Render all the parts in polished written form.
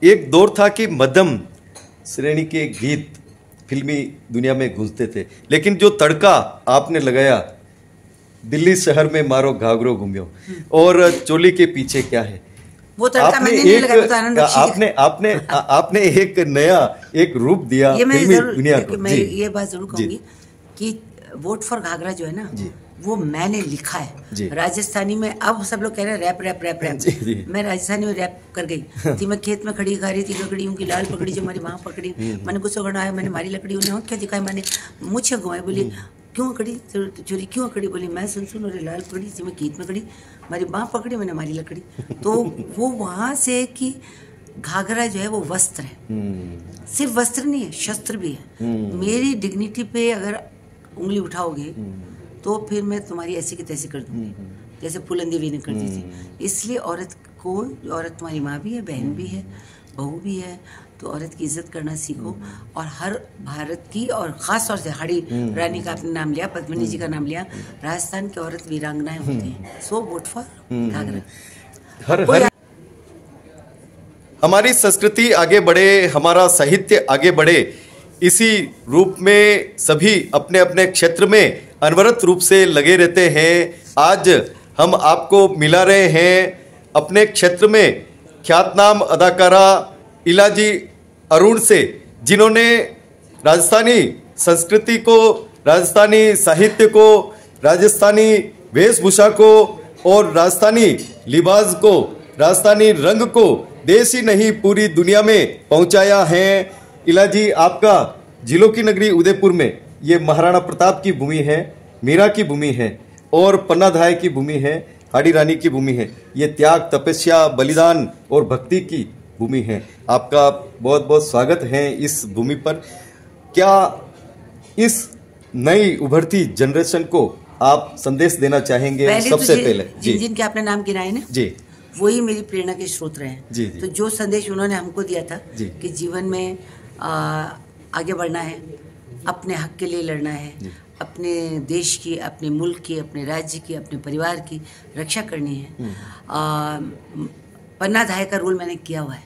एक दौर था कि मध्यम श्रेणी के गीत फिल्मी दुनिया में गूंजते थे, लेकिन जो तड़का आपने लगाया, दिल्ली शहर में मारो घाघरो घूमियो और चोली के पीछे क्या है, वो तड़का मैंने नहीं लगाया, तो आनंद आपने एक नया एक रूप दिया फिल्मी दुनिया को। मैं ये बात जरूर कहूंगी कि वोट फॉर घाघरा जो है ना, वो मैंने लिखा है राजस्थानी में। अब सब लोग कह रहे हैं रैप रैप रैप रैप, मैं राजस्थानी में रैप कर गई थी। मैं खेत में खड़ी खा रही थी, लकड़ियों की लाल पकड़ी जो हमारी वहाँ पकड़ी, मैंने कुछ आया, मैंने मारी लकड़ी, उन्हें क्या दिखाया, मैंने मुझे घुमाई, बोली क्यों अकड़ी चोरी क्यों अकड़ी, बोली मैं सुन और लाल पकड़ी थी, मैं खेत में खड़ी, हमारी बाँ पकड़ी, मैंने मारी लकड़ी। तो वो वहाँ से कि घाघरा जो है वो वस्त्र है, सिर्फ वस्त्र नहीं है, शस्त्र भी है। मेरी डिग्निटी पे अगर उंगली उठाओगे तो फिर मैं तुम्हारी ऐसी की तैसी कर दूंगी, जैसे फुलंदी भी नहीं करती थी। इसलिए औरत को, औरत तुम्हारी माँ भी है, बहन भी है, बहू भी है, तो औरत की इज्जत करना सीखो। और हर भारत की, और ख़ास तौर से हाड़ी रानी का आपने नाम लिया, पद्मिनी जी का नाम लिया, राजस्थान की औरत वीरांगनाएं होती हैं। So vote for Ghaghara. हमारी संस्कृति आगे बढ़े, हमारा साहित्य आगे बढ़े, इसी रूप में सभी अपने अपने क्षेत्र में अनवरत रूप से लगे रहते हैं। आज हम आपको मिला रहे हैं अपने क्षेत्र में ख्यातनाम अदाकारा इलाजी अरुण से, जिन्होंने राजस्थानी संस्कृति को, राजस्थानी साहित्य को, राजस्थानी वेशभूषा को और राजस्थानी लिबास को, राजस्थानी रंग को देश ही नहीं पूरी दुनिया में पहुंचाया है। इलाजी, आपका जिलों की नगरी उदयपुर में ये महाराणा प्रताप की भूमि है, मीरा की भूमि है और पन्ना धाय की भूमि है, हाड़ी रानी की भूमि है। ये त्याग, तपस्या, बलिदान और भक्ति की भूमि है। आपका बहुत बहुत स्वागत है इस भूमि पर। क्या इस नई उभरती जनरेशन को आप संदेश देना चाहेंगे? सबसे पहले जिनके आपने नाम गिनाए ना जी, वही मेरी प्रेरणा के स्रोत रहे हैं। तो जो संदेश उन्होंने हमको दिया था कि जीवन में आगे बढ़ना है, अपने हक के लिए लड़ना है, अपने देश की, अपने मुल्क की, अपने राज्य की, अपने परिवार की रक्षा करनी है। पन्ना धाय का रोल मैंने किया हुआ है,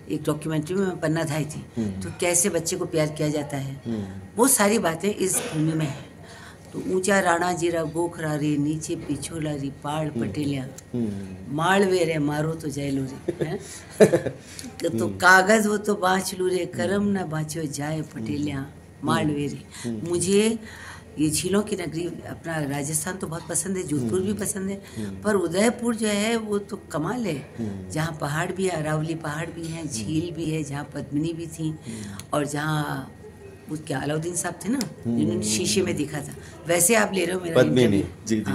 एक डॉक्यूमेंट्री में मैं पन्ना धाय थी। तो कैसे बच्चे को प्यार किया जाता है, वो सारी बातें इस भूमि में है। तो ऊंचा राणा जीरा गोखरा रे, नीचे पिछोला री, पाड़ पटेलिया, मालवे रे मारो तो जय लो रे। तो कागज वो तो बाँच लू रे, करम ना बाँचो जाए पटेलिया, मालवे रे। मुझे ये झीलों की नगरी, अपना राजस्थान तो बहुत पसंद है, जोधपुर भी पसंद है, पर उदयपुर जो है वो तो कमाल है, जहाँ पहाड़ भी है, अरावली पहाड़ भी हैं, झील भी है, जहाँ पद्मिनी भी थी, और जहाँ वो क्या अलाउद्दीन साहब थे ना, जिन्होंने शीशे में देखा था, वैसे आप ले रहे हो मेरा पद्मिनी जी जी।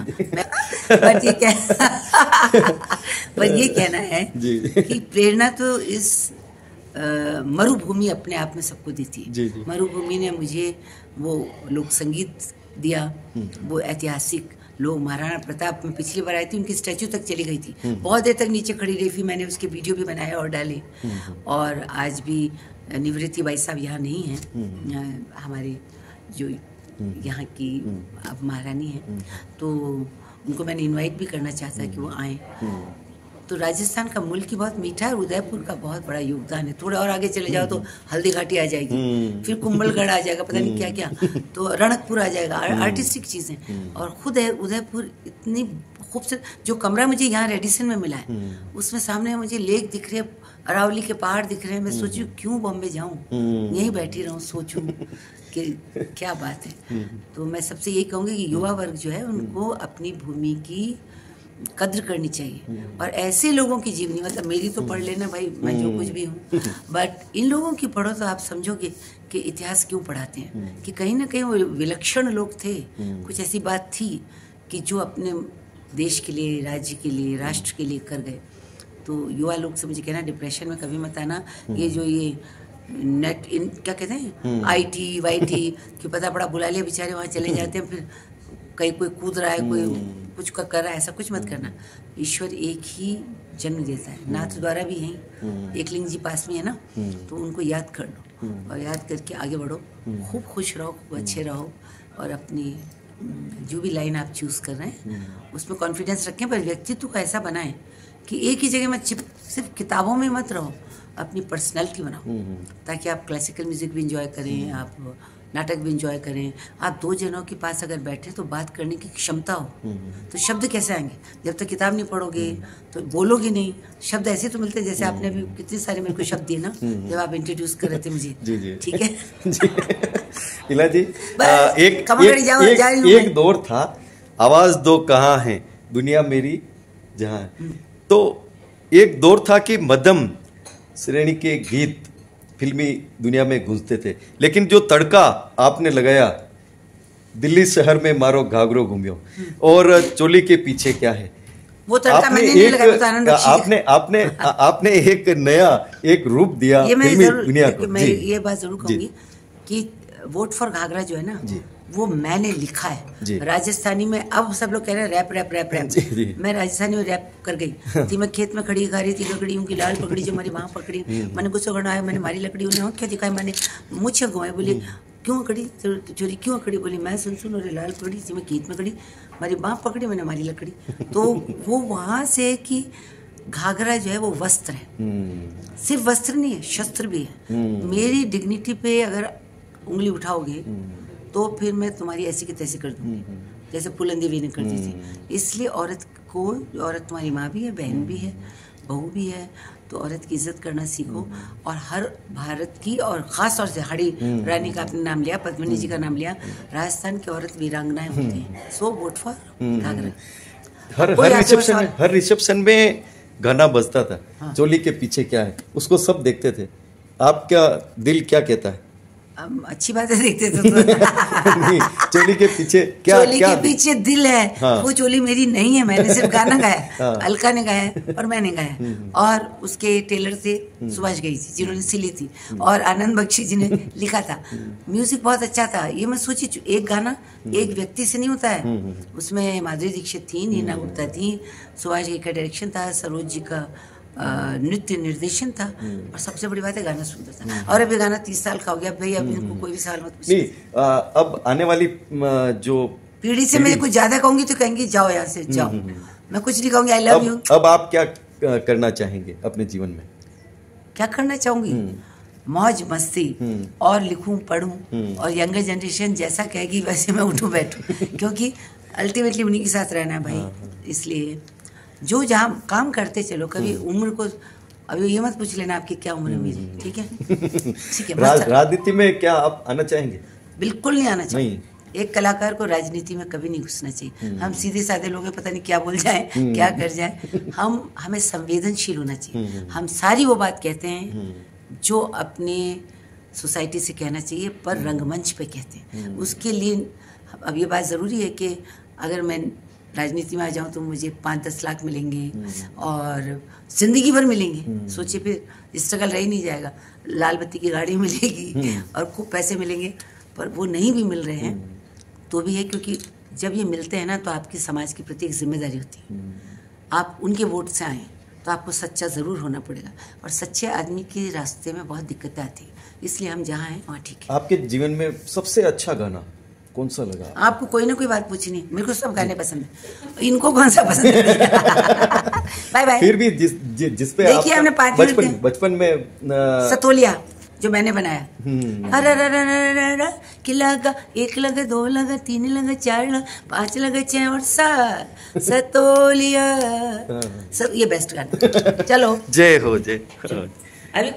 पर ये कहना है कि प्रेरणा तो इस मरुभूमि अपने आप में सबको देती है। मरुभूमि ने मुझे वो लोक संगीत दिया, वो ऐतिहासिक लोग, महाराणा प्रताप में पिछली बार आई थी, उनकी स्टैचू तक चली गई थी, बहुत देर तक नीचे खड़ी रही थी, मैंने उसके वीडियो भी बनाए और डाले। और आज भी निवृत्ति बाई साहब यहाँ नहीं हैं, हमारे जो यहाँ की अब महारानी हैं, तो उनको मैंने इनवाइट भी करना चाहता कि वो आएँ। तो राजस्थान का मुल्क ही बहुत मीठा है, उदयपुर का बहुत बड़ा योगदान है। थोड़ा और आगे चले जाओ तो हल्दी घाटी आ जाएगी, फिर कुंभलगढ़ आ जाएगा, पता नहीं क्या क्या, तो रणकपुर आ जाएगा, आर्टिस्टिक चीज़ें। और खुद है उदयपुर इतनी खूबसूरत, जो कमरा मुझे यहाँ रेडिसन में मिला है, उसमें सामने मुझे लेक दिख रहे, अरावली के पहाड़ दिख रहे हैं। मैं सोचूं क्यों बॉम्बे जाऊँ, यहीं बैठी रहूँ, सोचूं कि क्या बात है। तो मैं सबसे यही कहूँगी कि युवा वर्ग जो है उनको अपनी भूमि की कद्र करनी चाहिए। और ऐसे लोगों की जीवनी, मतलब मेरी तो पढ़ लेना भाई, मैं जो कुछ भी हूँ, बट इन लोगों की पढ़ो तो आप समझोगे कि इतिहास क्यों पढ़ाते हैं, कि कहीं ना कहीं वो विलक्षण लोग थे, कुछ ऐसी बात थी कि जो अपने देश के लिए, राज्य के लिए, राष्ट्र के लिए कर गए। तो युवा लोग से मुझे कहना, डिप्रेशन में कभी मत आना। ये जो ये नेट इन क्या कहते हैं, IT YT कि पता पड़ा बुला लिया, बेचारे वहाँ चले जाते हैं, फिर कहीं कोई कूद रहा है, कोई कुछ कर रहा है, ऐसा कुछ मत करना। ईश्वर एक ही जन्म देता है, नाथ द्वारा भी यहीं एकलिंग जी पास में है ना, तो उनको याद कर लो और याद करके आगे बढ़ो, खूब खुश रहो, खूब अच्छे रहो और अपनी जो भी लाइन आप चूज कर रहे हैं उसमें कॉन्फिडेंस रखें, पर व्यक्तित्व को ऐसा बनाएं कि एक ही जगह में सिर्फ किताबों में मत रहो, अपनी पर्सनैलिटी बनाओ, ताकि आप क्लासिकल म्यूजिक भी इंजॉय करें, आप नाटक भी इंजॉय करें। आप दो जनों के पास अगर बैठे तो बात करने की क्षमता हो, तो शब्द कैसे आएंगे? जब तक किताब नहीं पढ़ोगे तो बोलोगे नहीं। शब्द ऐसे तो मिलते हैं, जैसे आपने भी कितने सारे मेरे को शब्द दिए ना जब आप इंट्रोड्यूस कर रहे थे मुझे। ठीक है इला जी, एक दौर था, आवाज दो कहाँ है दुनिया मेरी जहाँ है, तो एक दौर था कि मध्यम श्रेणी के गीत फिल्मी दुनिया में गूंजते थे, लेकिन जो तड़का आपने लगाया, दिल्ली शहर में मारो घाघरो घूमियो और चोली के पीछे क्या है, वो तड़का मैंने नहीं लगाया, आपने एक नया एक रूप दिया फिल्मी दुनिया को। मैं ये बात जरूर कहूंगी कि वोट फॉर घाघरा जो है ना, वो मैंने लिखा है राजस्थानी में। अब सब लोग कह रहे हैं रैप रैप रैप रैप, मैं राजस्थानी में रैप कर गई थी। मैं खेत में खड़ी खा रही थी, लकड़ी उनकी लाल पकड़ी जो हमारी वहाँ पकड़ी, मैंने गुस्सा करना आया, मैंने मारी लकड़ी, उन्हें क्या दिखाई, मैंने मुझे घुमाई, बोली क्यों खड़ी चोरी क्यों खड़ी, बोली मैं सुन और लाल पकड़ी थी, मैं खेत में खड़ी, हमारी बाँह पकड़ी, मैंने मारी लकड़ी। तो वो वहाँ से कि घाघरा जो है वो वस्त्र है, सिर्फ वस्त्र नहीं है, शस्त्र भी है। मेरी डिग्निटी पे अगर उंगली उठाओगे तो फिर मैं तुम्हारी ऐसी की तैसी कर दूंगी, जैसे पुलन देवी ने कर दी थी। इसलिए औरत तुम्हारी माँ भी है, बहन भी है, बहू भी है, तो औरत की इज्जत करना सीखो। और हर भारत की, और ख़ास तौर से हड़ी रानी का आपने नाम लिया, पद्मिनी जी का नाम लिया, राजस्थान की औरत वीरांगनाएं होती हैं। सो वोट फॉर घाघरा। हर रिसेप्शन में गाना बजता था, चोली के पीछे क्या है, उसको सब देखते थे। आपका दिल क्या कहता है? अच्छी बात है, देखते तो नहीं, चोली के पीछे क्या, चोली के पीछे दिल है। हाँ। वो चोली मेरी नहीं है, मैंने सिर्फ गाना गाया। हाँ। अलका ने गाया और मैंने गाया, और उसके टेलर थे सुभाष गई थी जिन्होंने सिली थी, और आनंद बख्शी जी ने लिखा था। म्यूजिक बहुत अच्छा था। ये मैं सोची, एक गाना एक व्यक्ति से नहीं होता है, उसमें माधुरी दीक्षित थी, नीना गुप्ता थी, सुभाष गई का डायरेक्शन था, सरोज जी का नृत्य निर्देशन था, और सबसे बड़ी बात है गाना सुंदर था। और अभी गाना 30 साल का हो गया भाई, अब इनको कोई भी सवाल मत पूछिए। अब आने वाली जो पीढ़ी से मैं कुछ ज्यादा कहूंगी तो कहेंगी जाओ यहाँ से जाओ, मैं कुछ नहीं कहूंगी, आई लव यू। अब आप क्या करना चाहेंगे अपने जीवन में? क्या करना चाहूंगी? मौज मस्ती, और लिखूं पढ़ूं, और यंगर जनरेशन जैसा कहेगी वैसे मैं उठूं बैठूं, क्योंकि अल्टीमेटली उन्हीं के साथ रहना है भाई। इसलिए जो जहाँ काम करते चलो, कभी उम्र को अभी ये मत पूछ लेना आपकी क्या उम्र है मेरी, ठीक है? ठीक है। राजनीति में क्या आप आना चाहेंगे? बिल्कुल नहीं आना चाहिए। एक कलाकार को राजनीति में कभी नहीं घुसना चाहिए। हम सीधे साधे लोग हैं, पता नहीं क्या बोल जाए, क्या कर जाए। हमें संवेदनशील होना चाहिए। हम सारी वो बात कहते हैं जो अपने सोसाइटी से कहना चाहिए, पर रंगमंच पे कहते हैं। उसके लिए अब ये बात ज़रूरी है कि अगर मैं राजनीति में आ जाऊं तो मुझे 5-10 लाख मिलेंगे और जिंदगी भर मिलेंगे। सोचिए, फिर स्ट्रगल रह ही नहीं जाएगा। लाल बत्ती की गाड़ी मिलेगी और खूब पैसे मिलेंगे, पर वो नहीं भी मिल रहे हैं तो भी है, क्योंकि जब ये मिलते हैं ना तो आपकी समाज के प्रति एक जिम्मेदारी होती है। आप उनके वोट से आए तो आपको सच्चा ज़रूर होना पड़ेगा, और सच्चे आदमी के रास्ते में बहुत दिक्कतें आती हैं। इसलिए हम जहाँ हैं वहाँ ठीक है। आपके जीवन में सबसे अच्छा गाना कौन सा लगा? आपको कोई ना कोई बात पूछनी, मेरे को सब गाने पसंद है, इनको कौन सा पसंद है? Bye bye. फिर भी जिस पे देखिए, हमने बचपन में सतोलिया जो मैंने बनाया, अरे कि लगा 1 लगा 2 लगा 3 लगा 4 लगा 5 लगा 6 और 7 सतोलिया, सब ये बेस्ट गाना। चलो, जय हो जय। अभी